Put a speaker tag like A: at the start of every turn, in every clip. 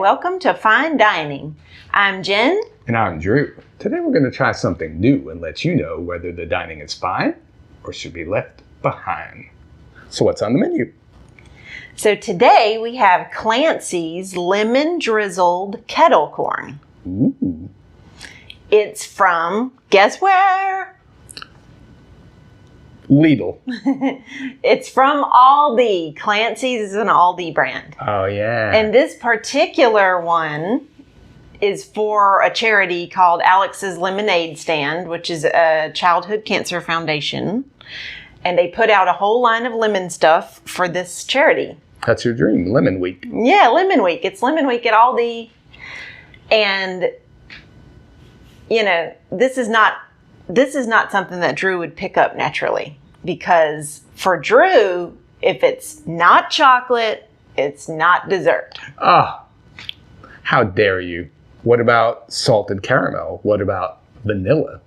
A: welcome to Fein Dining. I'm Jen.
B: And I'm Drew. Today we're going to try something new and let you know whether the dining is fine or should be left behind. So what's on the menu?
A: So today we have Clancy's Lemon Drizzled Kettle Corn.
B: Ooh.
A: It's from, guess where?
B: Lidl.
A: It's from Aldi. Clancy's is an Aldi brand.
B: Oh, yeah.
A: And this particular one is for a charity called Alex's Lemonade Stand, which is a childhood cancer foundation. And they put out a whole line of lemon stuff for this charity.
B: That's your dream, Lemon Week.
A: Yeah, Lemon Week. It's Lemon Week at Aldi. And, you know, this is not something that Drew would pick up naturally, because for Drew, if it's not chocolate, it's not dessert.
B: Oh, how dare you? What about salted caramel? What about vanilla?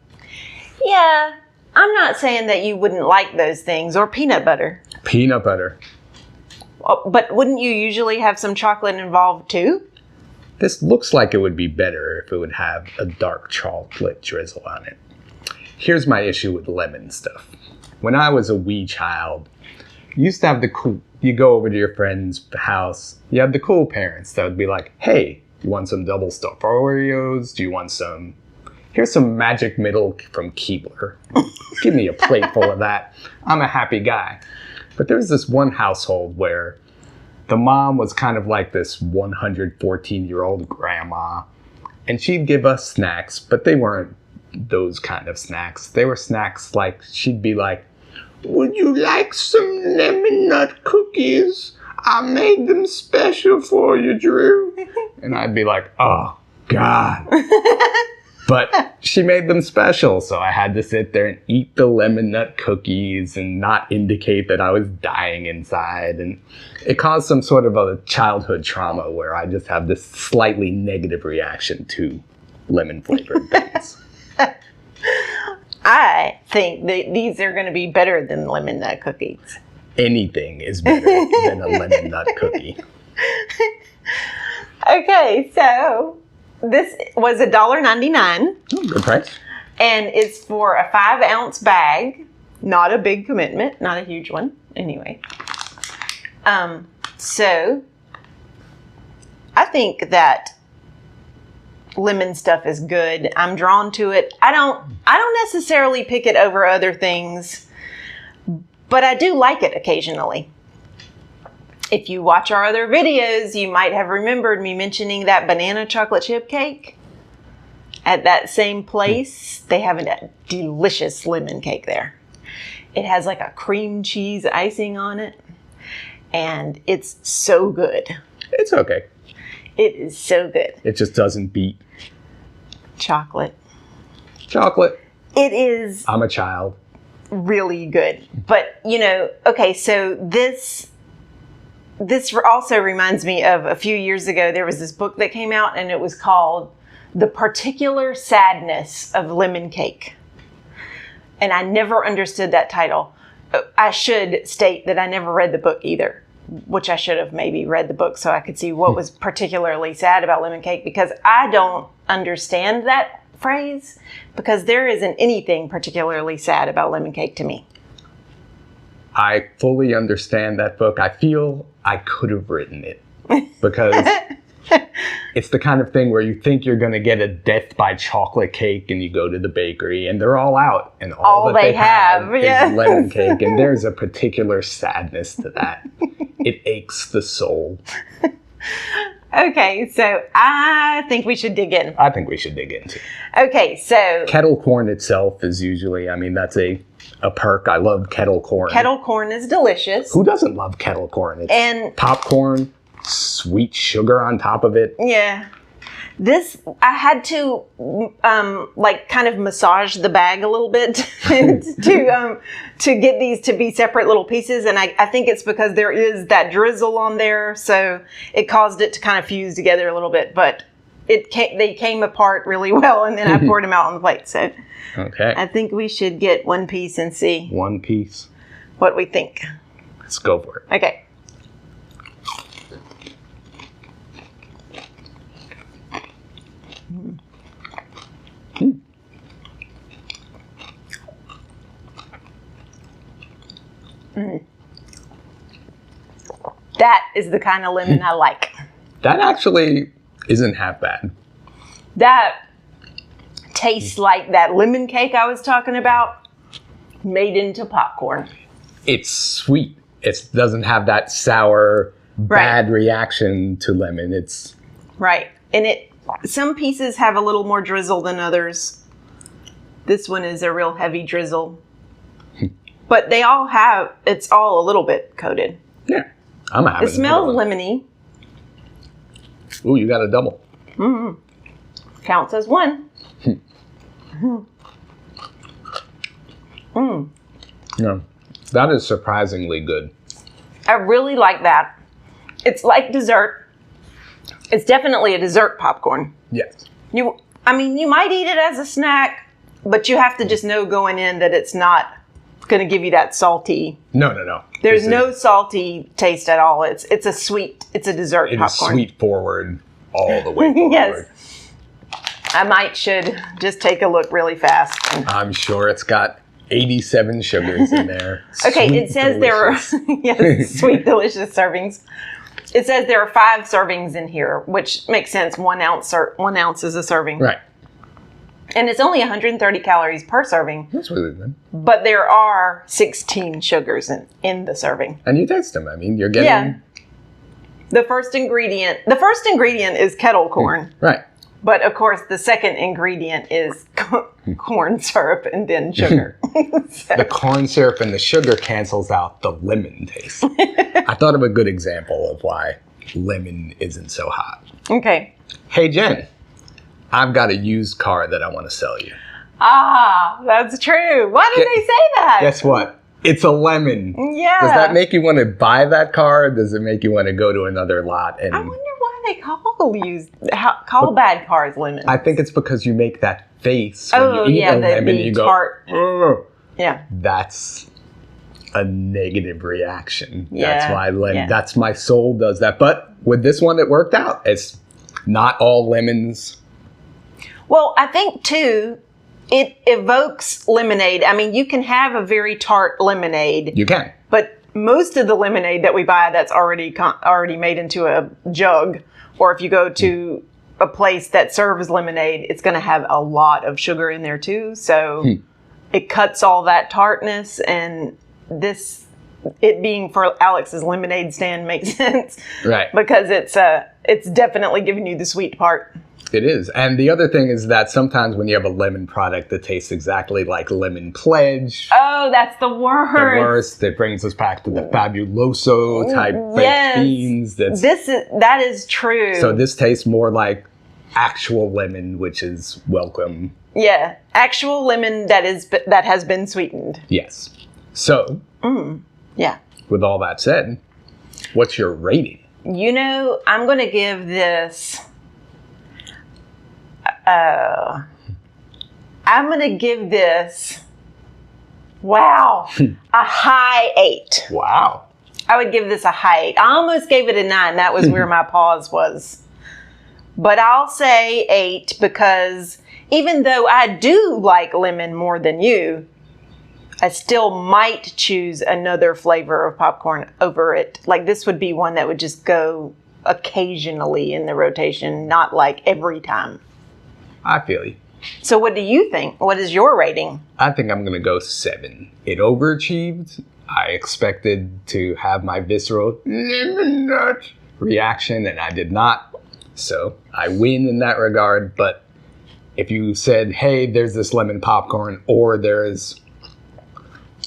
A: Yeah, I'm not saying that you wouldn't like those things, or peanut butter.
B: Peanut butter.
A: But wouldn't you usually have some chocolate involved too?
B: This looks like it would be better if it would have a dark chocolate drizzle on it. Here's my issue with lemon stuff. When I was a wee child, you used to have you go over to your friend's house, you have the cool parents that would be like, hey, you want some double stuffed Oreos? Do you want here's some Magic Middle from Keebler. Give me a plate full of that. I'm a happy guy. But there was this one household where the mom was kind of like this 114-year-old grandma, and she'd give us snacks, but they weren't those kind of snacks. They were snacks like, she'd be like, would you like some lemon nut cookies? I made them special for you, Drew. And I'd be like, oh, God. But she made them special, so I had to sit there and eat the lemon nut cookies and not indicate that I was dying inside. And it caused some sort of a childhood trauma where I just have this slightly negative reaction to lemon-flavored things.
A: I think that these are going to be better than lemon nut cookies.
B: Anything is better than a lemon nut cookie.
A: Okay, so this was $1.99.
B: Oh, good price.
A: And it's for a 5-ounce bag. Not a big commitment, not a huge one. Anyway. So I think that lemon stuff is good. I'm drawn to it. I don't necessarily pick it over other things, but I do like it occasionally. If you watch our other videos, you might have remembered me mentioning that banana chocolate chip cake. At that same place, they have a delicious lemon cake there. It has like a cream cheese icing on it, and it's so good.
B: It's okay.
A: It is so good.
B: It just doesn't beat
A: chocolate.
B: Chocolate.
A: It is.
B: I'm a child.
A: Really good. But, you know, okay, so this also reminds me of a few years ago, there was this book that came out, and it was called The Particular Sadness of Lemon Cake. And I never understood that title. I should state that I never read the book either, which I should have maybe read the book so I could see what was particularly sad about lemon cake, because I don't understand that phrase, because there isn't anything particularly sad about lemon cake to me.
B: I fully understand that book. I feel I could have written it, because it's the kind of thing where you think you're going to get a death by chocolate cake, and you go to the bakery and they're all out, and all that they have is lemon cake, and there's a particular sadness to that. It aches the soul.
A: Okay, so I think we should dig in.
B: I think we should dig in too.
A: Okay, so
B: kettle corn itself is usually, that's a perk. I love kettle corn.
A: Kettle corn is delicious.
B: Who doesn't love kettle corn? It's popcorn, sweet sugar on top of it.
A: Yeah. This, I had to kind of massage the bag a little bit to get these to be separate little pieces, and I think it's because there is that drizzle on there, so it caused it to kind of fuse together a little bit. But they came apart really well, and then I poured them out on the plate. So
B: okay,
A: I think we should get one piece and see
B: one piece
A: what we think.
B: Let's go for it.
A: Okay. That is the kind of lemon I like.
B: That actually isn't half bad.
A: That tastes like that lemon cake I was talking about, made into popcorn.
B: It's sweet. It doesn't have that sour, bad reaction to lemon. It's
A: right. And some pieces have a little more drizzle than others. This one is a real heavy drizzle. But they all have, it's all a little bit coated.
B: Yeah. I'm having
A: it smells lemony.
B: Ooh, you got a double.
A: Mm-hmm. Counts as one.
B: Yeah, that is surprisingly good.
A: I really like that. It's like dessert. It's definitely a dessert popcorn.
B: Yes.
A: You might eat it as a snack, but you have to just know going in that it's not going to give you that salty.
B: No.
A: There's no salty taste at all. It's a dessert popcorn.
B: It is sweet forward all the way forward.
A: Yes. I should just take a look really fast.
B: I'm sure it's got 87 sugars in there.
A: Okay,
B: Sweet,
A: it says
B: delicious.
A: there are sweet, delicious servings. It says there are 5 servings in here, which makes sense. 1 ounce is a serving.
B: Right.
A: And it's only 130 calories per serving.
B: That's really good.
A: But there are 16 sugars in the serving.
B: And you taste them. I mean, you're getting...
A: Yeah. The first ingredient is kettle corn.
B: Right.
A: But of course, the second ingredient is corn syrup and then sugar.
B: The corn syrup and the sugar cancels out the lemon taste. I thought of a good example of why lemon isn't so hot.
A: Okay.
B: Hey, Jen, I've got a used car that I want to sell you.
A: Ah, that's true. Why did they say that?
B: Guess what? It's a lemon.
A: Yeah.
B: Does that make you want to buy that car? Or does it make you want to go to another lot? And
A: I wonder why they call bad cars lemons.
B: I think it's because you make that face when you eat a lemon.
A: The
B: You go,
A: tart.
B: oh.
A: Yeah.
B: That's a negative reaction.
A: Yeah.
B: That's why that's my soul does that. But with this one, it worked out. It's not all lemons.
A: Well, I think too, it evokes lemonade. I mean, you can have a very tart lemonade.
B: You can.
A: But most of the lemonade that we buy that's already made into a jug, or if you go to a place that serves lemonade, it's going to have a lot of sugar in there too. So it cuts all that tartness, and it being for Alex's lemonade stand makes sense.
B: Right.
A: Because it's definitely giving you the sweet part.
B: It is. And the other thing is that sometimes when you have a lemon product that tastes exactly like Lemon Pledge.
A: Oh, that's the worst.
B: The worst. It brings us back to the Fabuloso type baked beans.
A: That is true.
B: So this tastes more like actual lemon, which is welcome.
A: Yeah. Actual lemon that has been sweetened.
B: Yes. So,
A: yeah.
B: With all that said, what's your rating?
A: I'm going to give this... I'm going to give this, a high 8.
B: Wow.
A: I would give this a high 8. I almost gave it a 9. That was where my pause was. But I'll say 8 because even though I do like lemon more than you, I still might choose another flavor of popcorn over it. Like this would be one that would just go occasionally in the rotation, not like every time.
B: I feel you.
A: So what do you think? What is your rating?
B: I think I'm going to go 7. It overachieved. I expected to have my visceral lemon nut reaction, and I did not. So I win in that regard. But if you said, hey, there's this lemon popcorn, or there's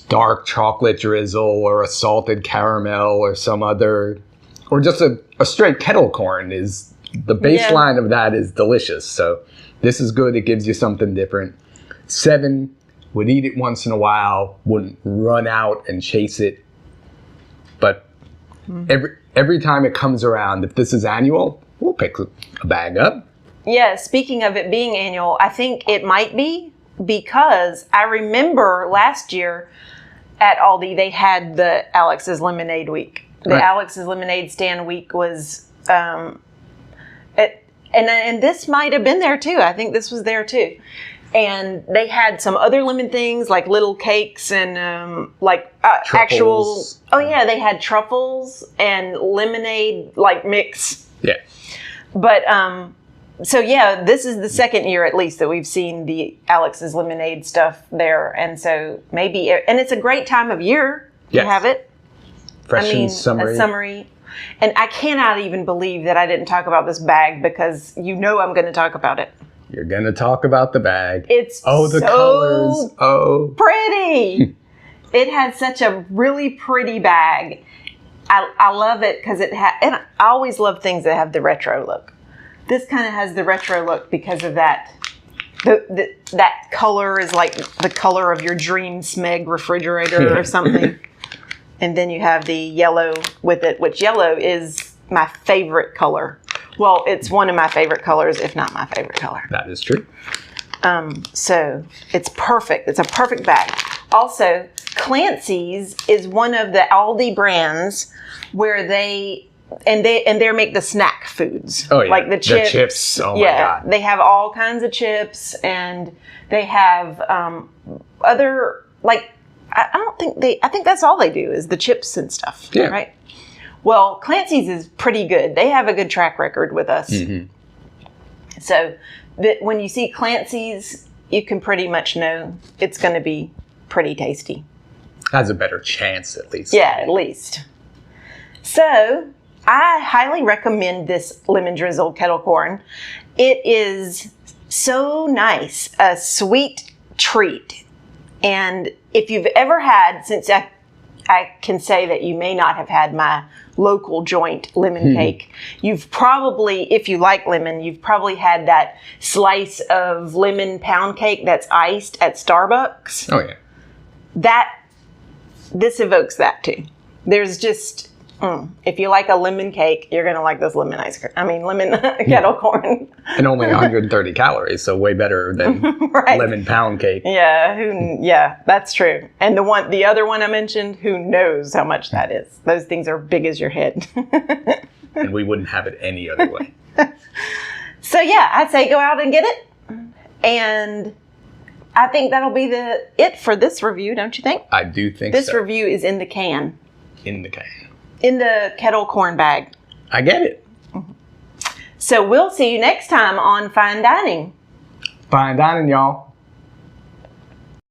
B: dark chocolate drizzle, or a salted caramel, or some other, or just a straight kettle corn, is the baseline of that is delicious. So this is good. It gives you something different. 7, would eat it once in a while, wouldn't run out and chase it. But every time it comes around, if this is annual, we'll pick a bag up.
A: Yeah, speaking of it being annual, I think it might be because I remember last year at Aldi, they had the Alex's Lemonade Week. The Alex's Lemonade Stand Week was... And this might have been there too. I think this was there too. And they had some other lemon things like little cakes and actual. Oh yeah, they had truffles and lemonade like mix.
B: Yeah.
A: But so yeah, this is the second year at least that we've seen the Alex's Lemonade stuff there, and so maybe and it's a great time of year to have it.
B: Fresh and summery.
A: Summery. And I cannot even believe that I didn't talk about this bag because I'm going to talk about it.
B: You're going to talk about the bag.
A: It's
B: the colors. Oh,
A: pretty. It has such a really pretty bag. I love it because and I always love things that have the retro look. This kind of has the retro look because of that. That color is like the color of your dream Smeg refrigerator or something. And then you have the yellow with it, which yellow is my favorite color. Well, it's one of my favorite colors, if not my favorite color.
B: That is true.
A: So it's perfect. It's a perfect bag. Also, Clancy's is one of the Aldi brands where they make the snack foods.
B: Oh yeah,
A: like the chips.
B: The chips. Oh my God.
A: They have all kinds of chips, and they have other like. I think that's all they do is the chips and stuff.
B: Yeah.
A: Right. Well, Clancy's is pretty good. They have a good track record with us. Mm-hmm. So when you see Clancy's, you can pretty much know it's going to be pretty tasty.
B: Has a better chance, at least.
A: Yeah, at least. So I highly recommend this lemon drizzled kettle corn. It is so nice, a sweet treat. And if you've ever had, since I can say that you may not have had my local joint lemon cake, you've probably, if you like lemon, you've probably had that slice of lemon pound cake that's iced at Starbucks.
B: Oh, yeah.
A: This evokes that too. There's just, if you like a lemon cake, you're going to like this lemon kettle corn.
B: And only 130 calories, so way better than lemon pound cake.
A: Yeah, that's true. And the other one I mentioned, who knows how much that is? Those things are big as your head.
B: And we wouldn't have it any other way.
A: So yeah, I'd say go out and get it. And I think that'll be it for this review, don't you think?
B: I do think
A: this
B: so.
A: This review is in the can.
B: In the can.
A: In the kettle corn bag.
B: I get it.
A: Mm-hmm. So we'll see you next time on Fein Dining.
B: Fine dining, y'all.